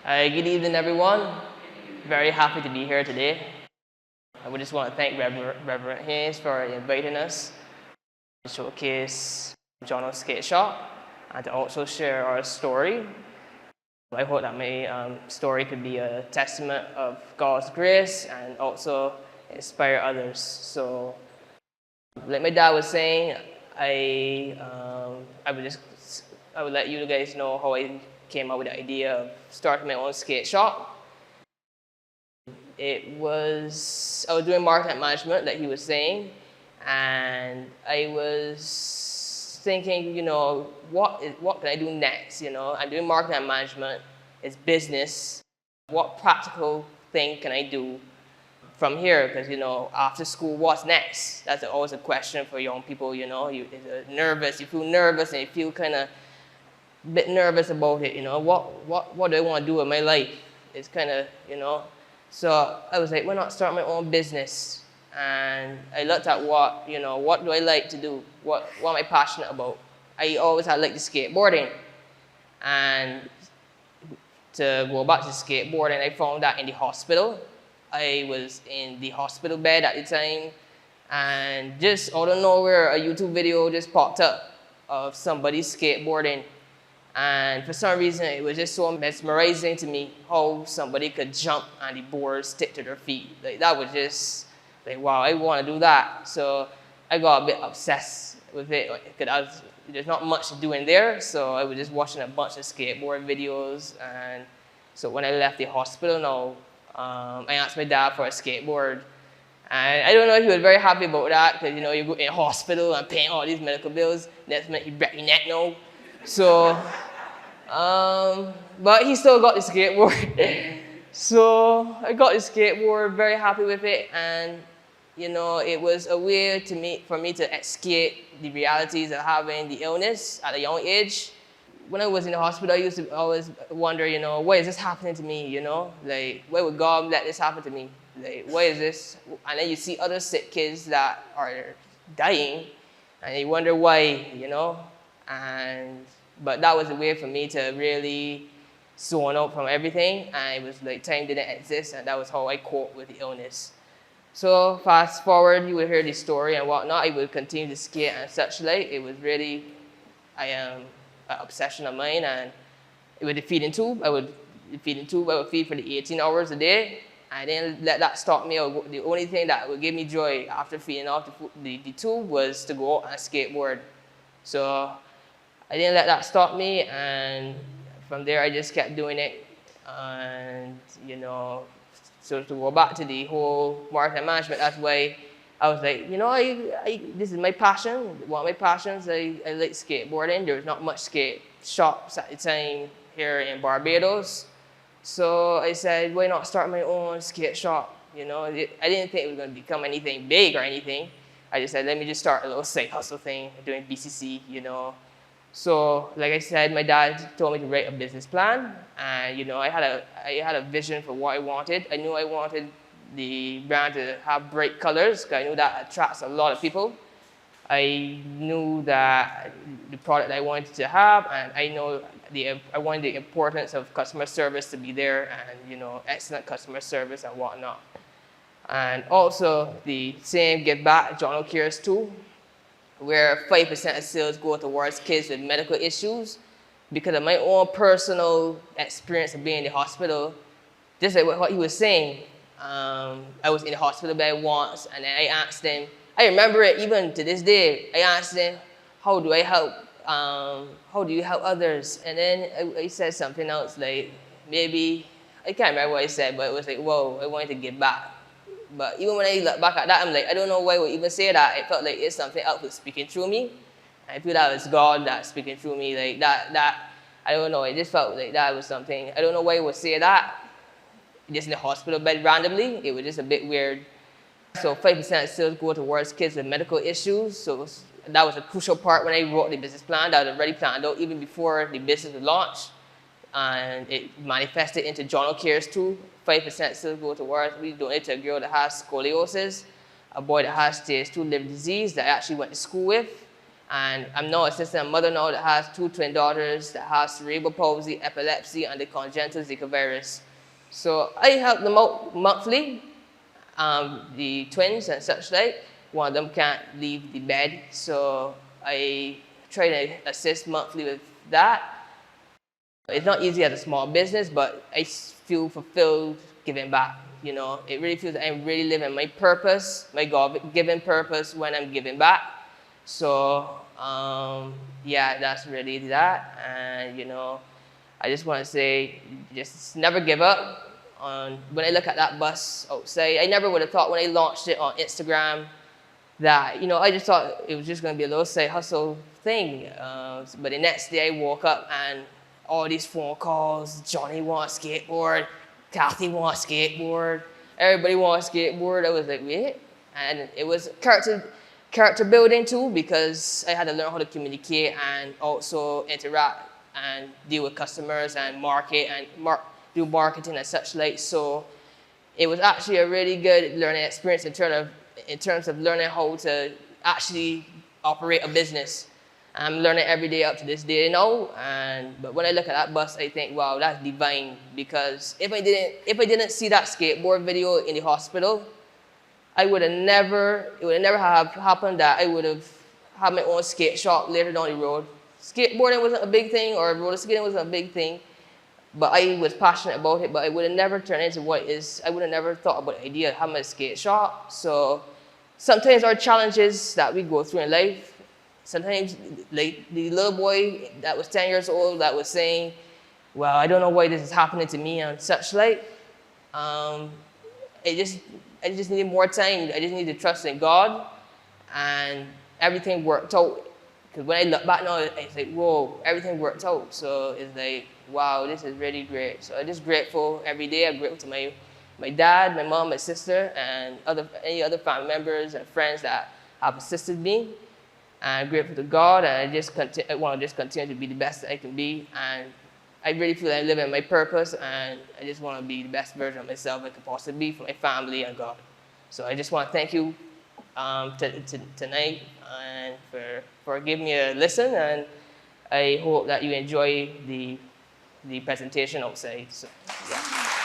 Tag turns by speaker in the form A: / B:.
A: Good evening, everyone. Very happy to be here today. I would just want to thank Reverend Hayes for inviting us to showcase Johno's skate shop and to also share our story. I hope that my story could be a testament of God's grace and also inspire others. So, like my dad was saying, I would let you guys know how I came up with the idea of starting my own skate shop. I was doing market management, like he was saying, and I was thinking, what can I do next? I'm doing marketing management, it's business. What practical thing can I do from here? Because, after school, what's next? That's always a question for young people, you feel nervous and you feel kind of a bit nervous about it, what do I want to do with my life? It's kind of, So I was like, why not start my own business? And I looked at what do I like to do? What am I passionate about? I always had liked the skateboarding. And to go back to skateboarding, I found that in the hospital. I was in the hospital bed at the time, and just out of nowhere, a YouTube video just popped up of somebody skateboarding. And for some reason, it was just so mesmerizing to me how somebody could jump and the board stick to their feet. Like, that was just like, wow, I want to do that. So I got a bit obsessed with it. There's not much to do in there, so I was just watching a bunch of skateboard videos. And so when I left the hospital now, I asked my dad for a skateboard. And I don't know if he was very happy about that, because, you go in hospital and paying all these medical bills. Next minute, you break your neck now. So, but he still got the skateboard. So I got the skateboard, very happy with it, and it was a way for me to escape the realities of having the illness at a young age. When I was in the hospital, I used to always wonder, why is this happening to me? Like, why would God let this happen to me? Like, why is this? And then you see other sick kids that are dying, and you wonder why, But that was a way for me to really zone out from everything, and it was like time didn't exist, and that was how I coped with the illness. So fast forward, you would hear the story and whatnot. I would continue to skate and such like. It was really an obsession of mine, and it was the feeding tube. I would feed for the 18 hours a day. I didn't let that stop me. The only thing that would give me joy after feeding off the tube was to go out and skateboard. So I didn't let that stop me, and from there I just kept doing it. And so to go back to the whole marketing management, that's why I was like, this is my passion. One of my passions, I like skateboarding. There was not much skate shops at the time here in Barbados. So I said, why not start my own skate shop? I didn't think it was going to become anything big or anything. I just said, let me just start a little side hustle thing, doing BCC, So, like I said, my dad told me to write a business plan, and I had a vision for what I wanted. I knew I wanted the brand to have bright colors, because I knew that attracts a lot of people. I knew that the product I wanted to have, and I wanted the importance of customer service to be there, and excellent customer service and whatnot. And also the same give back, Johno Cares too, where 5% of sales go towards kids with medical issues. Because of my own personal experience of being in the hospital, just like what he was saying, I was in the hospital bed once, and then I asked them, I remember it even to this day, I asked them, how do I help? How do you help others? And then I said something else, like, maybe, I can't remember what I said, but it was like, whoa, I wanted to give back. But even when I look back at that, I'm like, I don't know why I would even say that. It felt like it's something else was speaking through me. I feel that was God that's speaking through me. Like that, I don't know, it just felt like that was something. I don't know why I would say that. Just in the hospital bed randomly, it was just a bit weird. So 5% still go towards kids with medical issues. So that was a crucial part when I wrote the business plan. That was already planned out even before the business was launched. And it manifested into Johno Cares too. 5% still go towards. We donated to a girl that has scoliosis, a boy that has stage 2 liver disease that I actually went to school with, And I'm now assisting a mother now that has 2 twin daughters that have cerebral palsy, epilepsy, and the congenital Zika virus. So I help them out monthly, the twins and such like. One of them can't leave the bed, so I try to assist monthly with that. It's not easy as a small business, but I feel fulfilled giving back. You know, it really feels like I'm really living my purpose, my God-given purpose when I'm giving back. So, yeah, that's really that. And, you know, I just want to say, just never give up. When I look at that bus outside, I never would have thought when I launched it on Instagram that, you know, I just thought it was just going to be a little side hustle thing. But the next day I woke up and all these phone calls, Johnny wants a skateboard, Kathy wants a skateboard, everybody wants a skateboard. I was like, wait. And it was character building too, because I had to learn how to communicate and also interact and deal with customers and market and do marketing and such like. So it was actually a really good learning experience in terms of learning how to actually operate a business. I'm learning every day up to this day now, but when I look at that bus, I think, wow, that's divine. Because if I didn't see that skateboard video in the hospital, it would never have happened that I would have had my own skate shop later down the road. Skateboarding wasn't a big thing, or roller skating wasn't a big thing, but I was passionate about it. But I would have never turned into what it is. I would have never thought about the idea of having a skate shop. So sometimes our challenges that we go through in life, sometimes like the little boy that was 10 years old that was saying, well, I don't know why this is happening to me and such like. I just needed more time. I just needed to trust in God, and everything worked out. Because when I look back now, it's like, whoa, everything worked out. So it's like, wow, this is really great. So I'm just grateful every day. I'm grateful to my dad, my mom, my sister, and any other family members and friends that have assisted me. And I'm grateful to God, and I want to just continue to be the best that I can be. And I really feel like I'm living my purpose, and I just want to be the best version of myself I could possibly be for my family and God. So I just want to thank you tonight and for giving me a listen, and I hope that you enjoy the presentation outside. So, yeah.